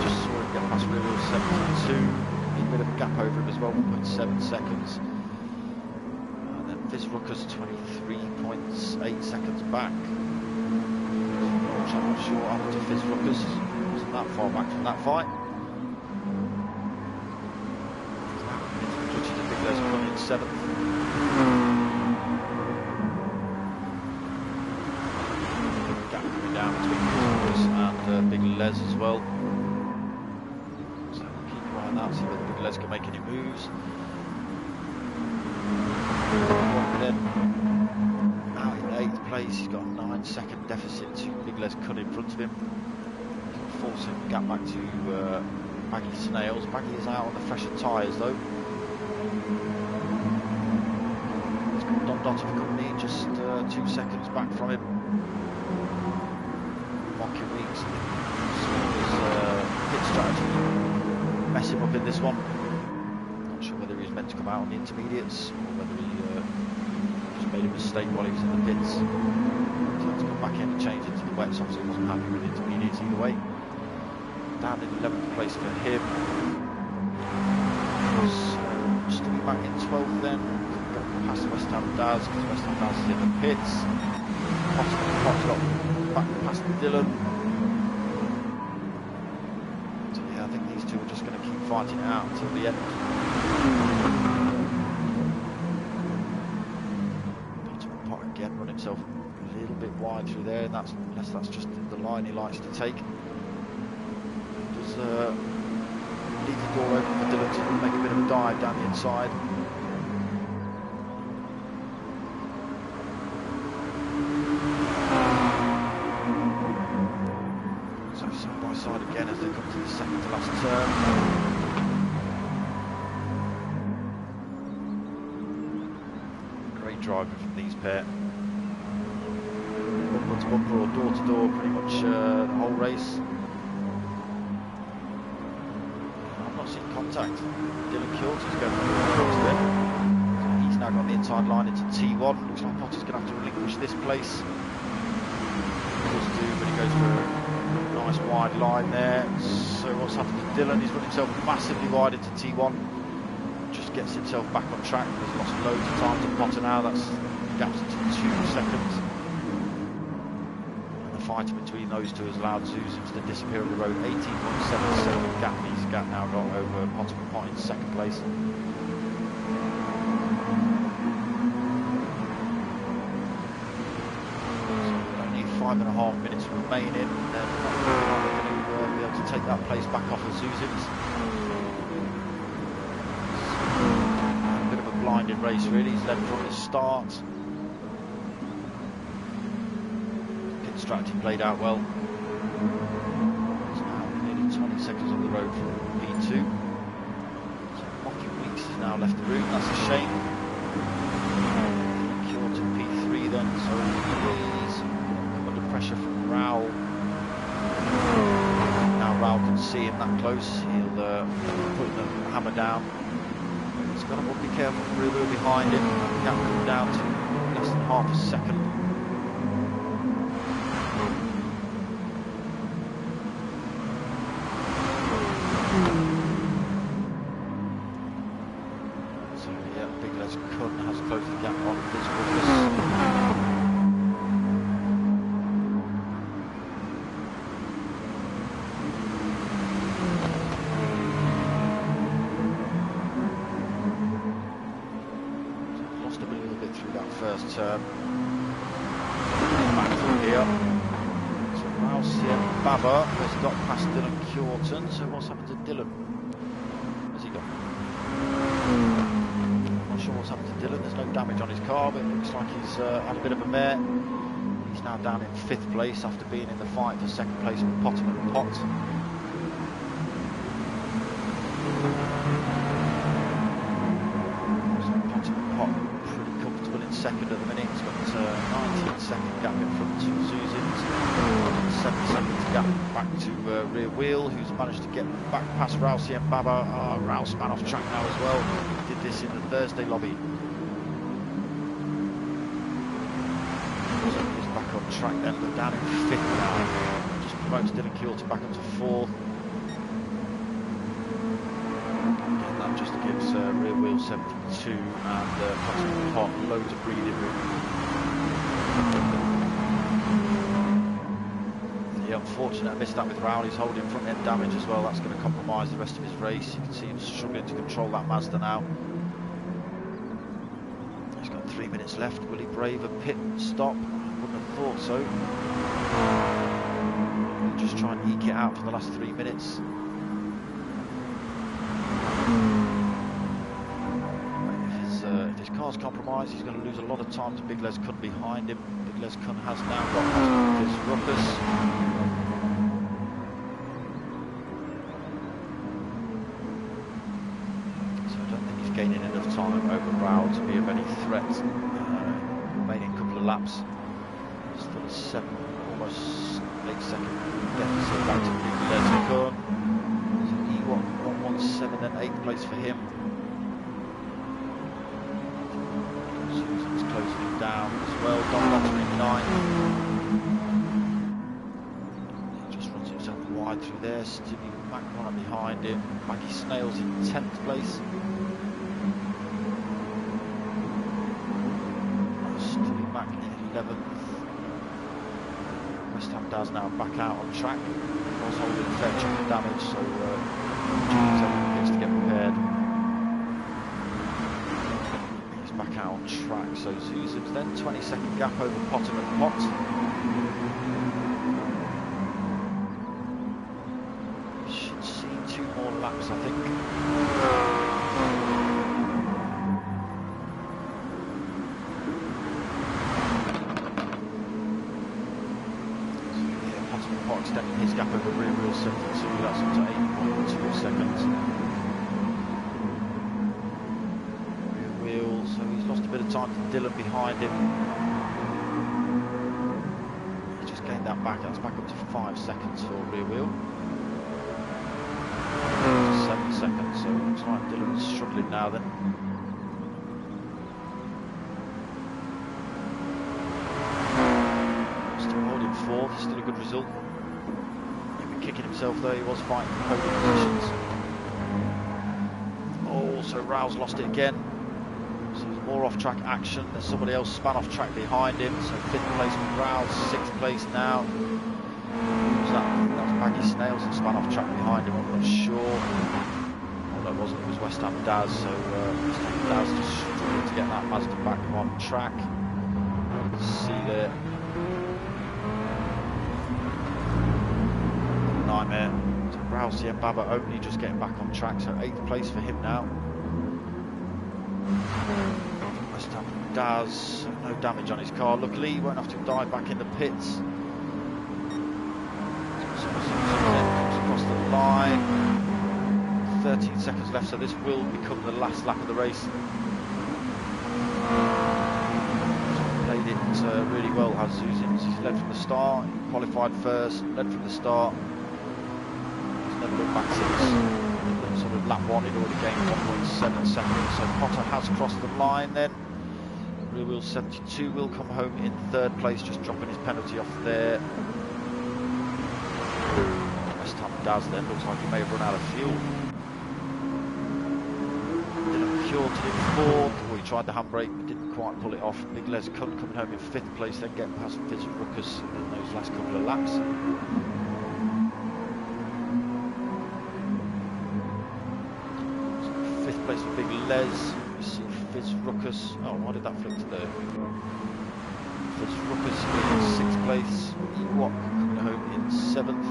Just saw him get past Riddle 72. A bit of a gap over him as well, 1.7 seconds. And then Fizz Ruckus 23.8 seconds back. I'm not sure what happened to Fizz Ruckus. Wasn't that far back from that fight. Into the judges, I think there's coming in 7th. Down between Fizz and Big Les as well. So we'll keep an eye on that, see whether Big Les can make any moves. Then out in 8th place, he's got a 9-second deficit to Big Les cut in front of him. Forcing the gap back to Baggy Snails. Baggy is out on the fresher tyres though. He's got Don Dot of company, just 2 seconds back from him. Monkey Weeks, his pit strategy mess him up in this one. Not sure whether he was meant to come out on the intermediates or whether he just made a mistake while he was in the pits. So he had to come back in and change into the wets. Obviously he wasn't happy with the intermediates either way. Down in 11th place for him. So Stewie back in 12th then. Got past West Ham Daz because West Ham Daz is in the pits. Potter got back past Dylan. So yeah, I think these two are just going to keep fighting it out until the end. Potter again run himself a little bit wide through there, and unless that's just the line he likes to take. Does leave the door open for Dylan to make a bit of a dive down the inside. Side again as they come to the second to last turn. Great driving from these pair. Bumper to bumper or door to door pretty much the whole race. I've not seen contact. Dylan Curtin's going across there. So he's now got the inside line into T1. Looks like Potter's going to have to relinquish this place. He does do, but he goes for nice wide line there. So what's happened to Dylan? He's run himself massively wide into T1. Just gets himself back on track. He's lost loads of time to Potter now. That's gaps to 2 seconds. And the fighting between those two has allowed Zuzans to disappear on the road. 18.77 gap he's now got over Potterman Pot in second place. So only 5.5 minutes remaining, and then we're going to be able to take that place back off of Zuzans. A bit of a blinded race really, he's led from the start. Strategy played out well. It's now nearly 20 seconds on the road from P2. So Mocky Weeks has now left the room, that's a shame. Cure to P3 then, so he's come under pressure from Raoul. Now Raoul can see him that close, he'll put the hammer down. He's got to be careful, rear wheel behind him, gap come down to less than half a second. So what's happened to Dylan? Where's he gone? Not sure what's happened to Dylan. There's no damage on his car, but it looks like he's had a bit of a mare. He's now down in 5th place after being in the fight for 2nd place with Potterman Pot. So Potterman Pot pretty comfortable in 2nd at the minute. He's got 19-second gap in front to Zuzans. 7 seconds gap back to rear wheel, who's managed to get back past Raoul Baba. Raoul span off track now as well. He did this in the Thursday lobby. So he's back on track then, but down in 5th now. Just promotes Dylan Kyoto back up to 4th. Again, that just gives rear wheel 72 and Potterman Pot loads of breathing room. Unfortunate, I missed that with Raoul. He's holding front end damage as well. That's going to compromise the rest of his race. You can see him struggling to control that Mazda now. He's got 3 minutes left. Will he brave a pit stop? Wouldn't have thought so. He'll just try and eke it out for the last 3 minutes. If his car's compromised, he's going to lose a lot of time to Big Les Kun behind him. Big Les Kun has now got his ruckus. Gaining enough time over Raoul to be of any threat. Remaining couple of laps. Still a 7, almost 8 second deficit back to Big Les Kun. So E117 then 8th place for him. Susan's closing him down as well. Don Lotter in 9th. He just runs himself wide through there. Stevie Mac right behind him. Maggie Snails in 10th place. Back in 11th. West Ham Daz now back out on track. He was holding a fair chunk of damage, so gets to get prepared. He's back out on track, so Zuzans then 20-second gap over Potterman Pot. Should see 2 more laps, I think. Extending his gap over rear wheel 72, that's up to 8.2 seconds. Rear wheel, so he's lost a bit of time to Dylan behind him. He just gained that back, that's back up to 5 seconds for rear wheel. 7 seconds, so it looks like Dylan's struggling now then. Still holding 4th, still a good result. Kicking himself though, he was fighting for podium positions. Oh, so Raoul's lost it again. So he's more off-track action. There's somebody else span off-track behind him, so 5th place with Rouse, 6th place now. Was that's Maggie Snails and span off-track behind him, I'm not sure. Oh, no, it wasn't, it was West Ham Daz, so West Ham Daz just struggled to get that Mazda back on track. See there. Nightmare. So Rouse and Baba only just getting back on track, so 8th place for him now. West Ham Daz, no damage on his car, luckily he won't have to dive back in the pits. Comes across the line, 13 seconds left, so this will become the last lap of the race. Played it really well, has Zuzins. He's led from the start, he qualified first, led from the start. He's never looked back since. Sort of lap 1, he'd already gained 1.7 seconds, so Potter has crossed the line then. Rear Wheel 72 will come home in 3rd place, just dropping his penalty off there. West Ham Daz then, looks like he may have run out of fuel. Dylan Purton in 4th, or he tried the handbrake but didn't quite pull it off. Big Les Cunt coming home in 5th place, then getting past Fizz Ruckus in those last couple of laps. 5th place for Big Les. You see Fizz Ruckus. Oh, why did that flip to there? Fizz Ruckus in 6th place. Ewok coming home in 7th.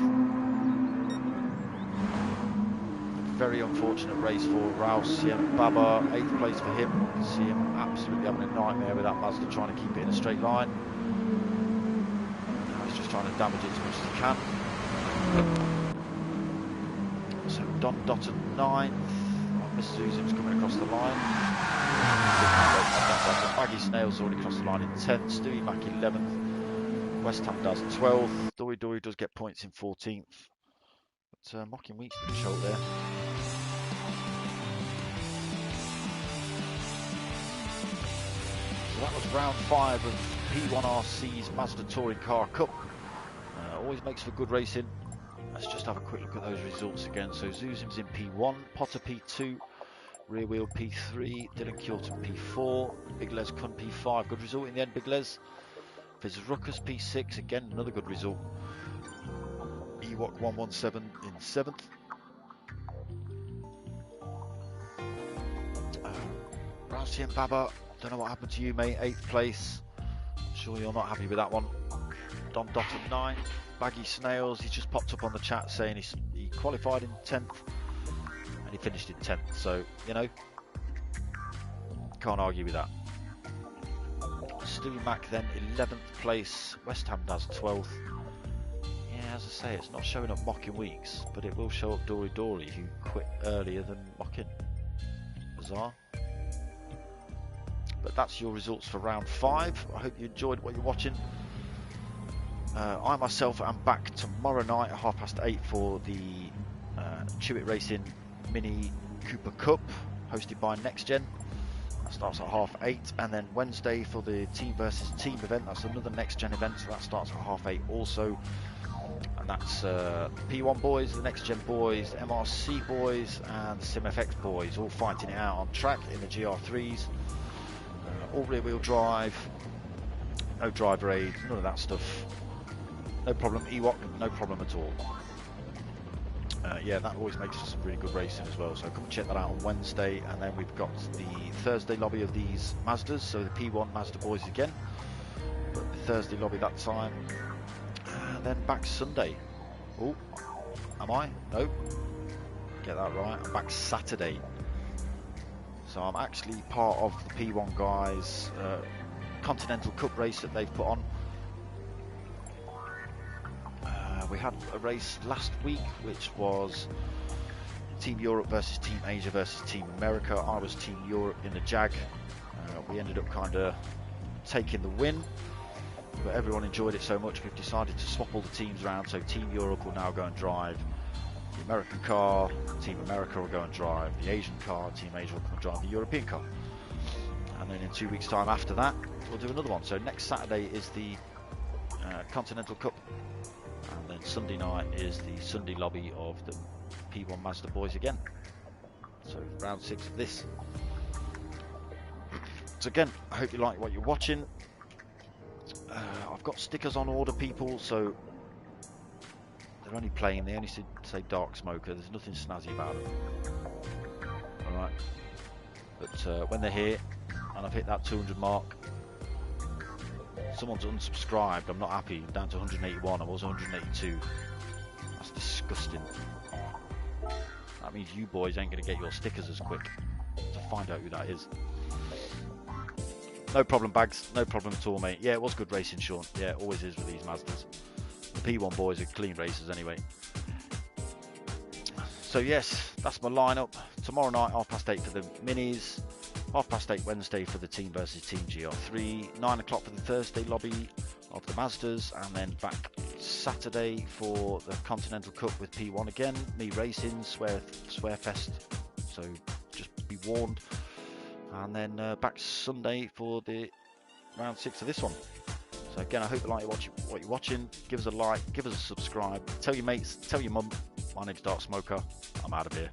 Very unfortunate race for Rouse Baba. 8th place for him. You can see him absolutely having a nightmare with that Mazda, trying to keep it in a straight line. Now he's just trying to damage it as much as he can. So Don Dotton 9th. Mr. Zuzim's coming across the line. Maggie Snails already crossed the line in 10th. Stewie Mack 11th. West Ham does 12th. Dory does get points in 14th. But Mocking Weeks didn't show up there. So that was round 5 of P1RC's Mazda Touring Car Cup. Always makes for good racing. Let's just have a quick look at those results again. So Zuzim's in P1, Potter P2, Rear Wheel P3, Dylan Kjorton P4, Big Les Kun P5. Good result in the end, Big Les. Fizz Ruckus P6, again another good result. Ewok 117 in 7th. Rousey and Baba, don't know what happened to you, mate. 8th place. I'm sure you're not happy with that one. Don Dotton 9th. Baggy Snails, he's just popped up on the chat saying he qualified in 10th and he finished in 10th, so you know, can't argue with that. Stewie Mack then 11th place, West Ham does 12th. Yeah, as I say, it's not showing up Mocking Weeks, but it will show up Dory who quit earlier than Mocking. Bizarre. But that's your results for round 5. I hope you enjoyed what you're watching. I myself am back tomorrow night at 8:30 for the Chewit Racing Mini Cooper Cup hosted by Next Gen. That starts at 8:30, and then Wednesday for the team versus team event. That's another Next Gen event, so that starts at 8:30 also. And that's the P1 boys, the Next Gen boys, the MRC boys, and the SimFX boys all fighting it out on track in the GR3s. All rear wheel drive, no driver aid, none of that stuff. No problem, Ewok, no problem at all. Yeah, that always makes for some really good racing as well, so come and check that out on Wednesday. And then we've got the Thursday lobby of these Mazdas, so the P1 Mazda boys again, but the Thursday lobby that time. And then back Sunday. Oh, am I? No, get that right, I'm back Saturday. So I'm actually part of the P1 guys Continental Cup race that they've put on. We had a race last week which was Team Europe versus Team Asia versus Team America. I was Team Europe in the Jag. We ended up kind of taking the win, but everyone enjoyed it so much we've decided to swap all the teams around, so Team Europe will now go and drive the American car, Team America will go and drive the Asian car, Team Asia will come and drive the European car. And then in 2 weeks time after that we'll do another one. So next Saturday is the Continental Cup, and then Sunday night is the Sunday lobby of the P1 Mazda boys again. So round 6 of this. So again, I hope you like what you're watching. I've got stickers on order, people, so they're only plain. They only say dark smoker. There's nothing snazzy about them. Alright. But when they're here, and I've hit that 200 mark, someone's unsubscribed. I'm not happy. I'm down to 181. I was 182. That's disgusting. That means you boys ain't going to get your stickers as quick. To find out who that is. No problem, Bags. No problem at all, mate. Yeah, it was good racing, Sean. Yeah, it always is with these Mazdas. The P1 boys are clean racers anyway. So yes, that's my lineup. Tomorrow night, 8:30 for the minis. 8:30 Wednesday for the team versus team GR3. 9 o'clock for the Thursday lobby of the Mazdas, and then back Saturday for the Continental Cup with P1 again. Me racing, Swearfest. So just be warned. And then back Sunday for the round 6 of this one. So again, I hope you like what you're watching. Give us a like, give us a subscribe. Tell your mates, tell your mum. My name's Darksmoka. I'm out of here.